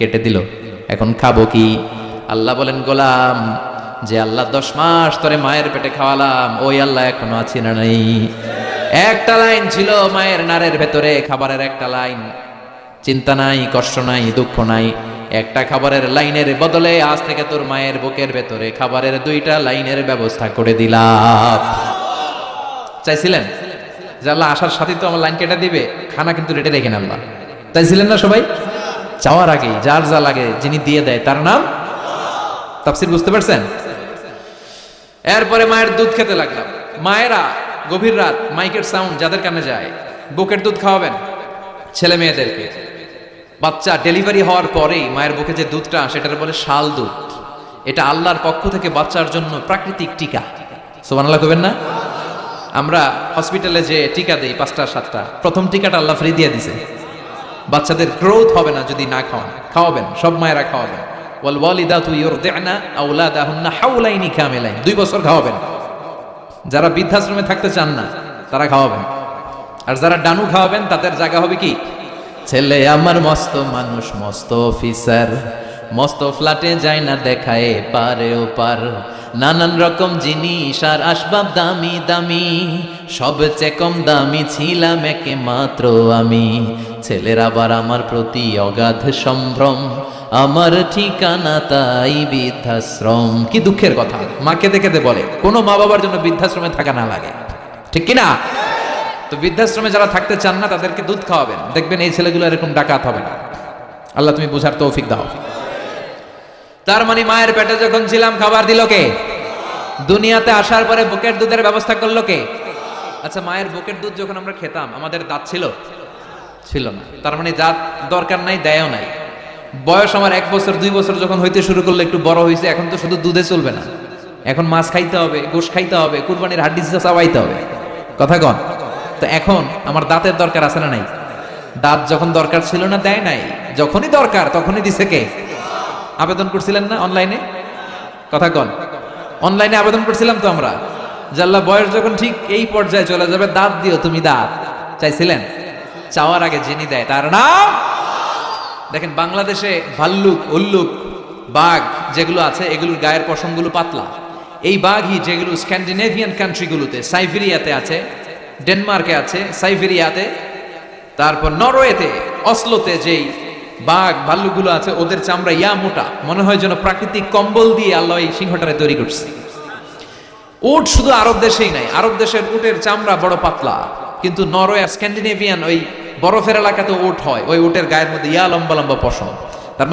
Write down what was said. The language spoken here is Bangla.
কেটে দিল। এখন খাবো কি? আল্লাহ বলেন, গোলাম, যে আল্লাহ 10 মাস ধরে মায়ের পেটে খাওয়ালাম, ওই আল্লাহ এখনো আছি না নাই? একটা লাইন ছিল মায়ের নারের ভেতরে, খাবারের একটা লাইন। চিন্তা নাই, কষ্ট নাই, দুঃখ নাই। একটা খাবারের লাইনের বদলে আজ থেকে তোর মায়ের বুকের ভেতরে খাবারের 2টা লাইনের ব্যবস্থা করে দিলাম। চাইছিলেন যে আল্লাহ আসার সাথে তো আমার লাইন কেটে দিবে, খানা কিন্তু রেটে রেখেন আল্লাহ? চাইছিলেন না সবাই? চাওয়ার আগে যার যা লাগে যিনি দিয়ে দেয় তার নাম তাফসীর। বুঝতে পারছেন? এরপরে মায়ের দুধ খেতে লাগলাম। মায়েরা গভীর রাত মাইকের সাউন্ড যাদের কানে যায়, বুকের দুধ খাওয়াবেন ছেলে মেয়েদেরকে। বাচ্চা ডেলিভারি হওয়ার পরেই মায়ের বুকে যে দুধটা সেটার বলে শাল দুধ। এটা আল্লাহর পক্ষ থেকে বাচ্চার জন্য প্রাকৃতিক টিকা। সুবহানাল্লাহ কইবেন না? আমরা হসপিটালে যে টিকা দেই 5টা 7টা, প্রথম টিকাটা আল্লাহ ফ্রি দিয়ে দিছে। বাচ্চাদের গ্রোথ হবে না যদি না খাওয়ান। খাওয়াবেন, সব মায়েরা খাওয়াবেন। ওয়াল ওয়ালিদাতু ইউরদি'না আওলাদাহুন্না হাওলাইনি কামিলাইন, 2 বছর খাওয়াবেন। যারা বৃদ্ধাশ্রমে থাকতে চান না তারা খাওয়াবেন। আর যারা ডানু খাওয়াবেন তাদের জায়গা হবে কি? ছেলে আমার মস্ত মানুষ, মস্ত অফিসার, মস্ত ফ্ল্যাটে যায় না দেখায় পারে ও পার, নানান রকম জিনিস আর আসবাব দামি দামি, সবচেয়ে কম দামি ছিলাম একে মাত্র আমি। ছেলের আবার আমার প্রতি অগাধ সম্ভ্রম, আমার ঠিকানা তাই বৃদ্ধাশ্রম। কি দুঃখের কথা! মা কেঁদে কেঁদে বলে কোনো মা বাবার জন্য বৃদ্ধাশ্রমে থাকা না লাগে, ঠিক কিনা? তো বৃদ্ধাশ্রমে যারা থাকতে চান না তাদেরকে দুধ খাওয়াবেন, দেখবেন এই ছেলেগুলো এরকম ডাকাত হবে না। আল্লাহ তুমি বুঝার তৌফিক দাও। তার মানে মায়ের পেটে যখন ছিলাম খাবার দিল কে? দুনিয়াতে আসার পরে বুকের দুধের ব্যবস্থা করলো কে? আচ্ছা, মায়ের বুকের দুধ যখন আমরা খেতাম আমাদের দাঁত ছিল না। তার মানে দাঁত দরকার নাই, দেয়ও নাই। বয়স আমার 1 বছর 2 বছর যখন হইতে শুরু করলো, একটু বড় হয়েছে, এখন তো শুধু দুধে চলবে না, এখন মাছ খাইতে হবে, গোশ খাইতে হবে, কুরবানির হাড্ডি চাবাইতে হবে। কথা কন? তো এখন আমার দাঁতের দরকার আছে না নাই? দাঁত যখন দরকার ছিল না দেয় নাই, যখনই দরকার তখনই দিছে কে? আবেদন করছিলেন না অনলাইনে? কথা কন? অনলাইনে আবেদন করছিলাম তো আমরা, জাল্লা বয়স যখন ঠিক এই পর্যায়ে চলে যাবে দাঁত দিও তুমি, দাঁত চাইছিলেন? চাওয়ার আগে যিনি দেয় তার নাম। দেখেন বাংলাদেশে ভাল্লুক, উল্লুক, বাঘ যেগুলো আছে এগুলোর গায়ের পশমগুলো পাতলা। এই বাঘই যেগুলো স্ক্যান্ডিনেভিয়ান কান্ট্রিগুলোতে, সাইবেরিয়াতে আছে, ডেনমার্কে আছে, সাইবেরিয়াতে, তারপর নরওয়েতে, অসলোতে যেই বাঘ ভাল্লুকগুলো আছে ওদের চামড়া ইয়া মোটা, মনে হয় যেন প্রাকৃতিক কম্বল দিয়ে আল্লাহ এই সিংহটারে তৈরি করছে। উট শুধু আরব দেশেই নাই, আরব দেশের উটের চামড়া বড় পাতলা, কিন্তু নরওয়ে, স্ক্যান্ডিনেভিয়ান ওই বরফের এলাকাতে উট হয়, ওই উটের গায়ের মধ্যে ইয়া লম্বা লম্বা পশম।